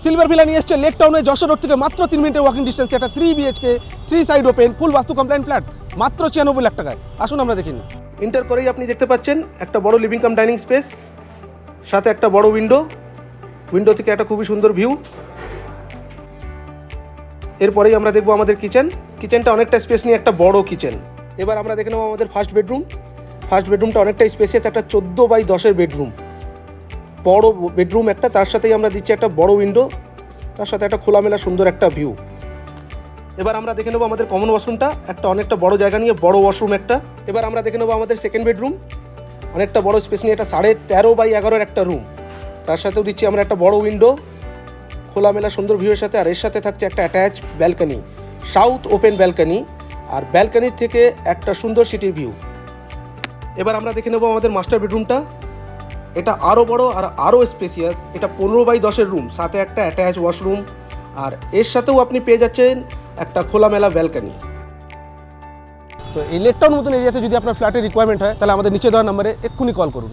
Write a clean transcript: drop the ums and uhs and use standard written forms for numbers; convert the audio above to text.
Silver villa নিয়ে এসছে lake টাউনে যশোর রোড থেকে মাত্র 3 মিনিটের ওয়াকিং ডিস্টেন্সে একটা 3 বিএইচকে 3 সাইড ওপেন ফুল বাস্তু কমপ্লায়েন্ট ফ্ল্যাট মাত্র 96 লাখ টাকায়। আসুন আমরা দেখে নিই। ইন্টার করেই আপনি দেখতে পাচ্ছেন একটা বড় লিভিং কাম ডাইনিং স্পেস, সাথে একটা বড় উইন্ডো থেকে একটা খুবই সুন্দর ভিউ। এরপরেই আমরা দেখবো আমাদের কিচেনটা অনেকটা স্পেস নিয়ে একটা বড় কিচেন। এবার আমরা দেখে নেবো আমাদের ফার্স্ট বেডরুমটা অনেকটা স্পেসিয়াস, একটা 14x10 বেডরুম, বড় বেডরুম একটা, তার সাথেই আমরা দিচ্ছি একটা বড় উইন্ডো, তার সাথে একটা খোলামেলা সুন্দর একটা ভিউ। এবার আমরা দেখে নেবো আমাদের কমন ওয়াশরুমটা, একটা অনেকটা বড় জায়গা নিয়ে বড় ওয়াশরুম একটা। এবার আমরা দেখে নেবো আমাদের সেকেন্ড বেডরুম, অনেকটা বড় স্পেস নিয়ে একটা 13.5x11 একটা রুম, তার সাথেও দিচ্ছি আমরা একটা বড় উইন্ডো, খোলামেলা সুন্দর ভিউয়ের সাথে। আর এর সাথে থাকছে একটা attach balcony, south open balcony, আর ব্যালকনির থেকে একটা সুন্দর সিটি ভিউ। এবার আমরা দেখে নেবো আমাদের মাস্টার বেডরুমটা, এটা আরও বড় আর আরও স্পেসিয়াস, এটা 15x10 রুম, সাথে একটা অ্যাটাচ ওয়াশরুম, আর এর সাথেও আপনি পেয়ে যাচ্ছেন একটা খোলামেলা ব্যালকনি। তো এই লেক টাউন মতন এরিয়াতে যদি আপনার ফ্ল্যাটের রিকোয়ারমেন্ট হয় তাহলে আমাদের নিচে দেওয়া নম্বরে এক্ষুনি কল করুন।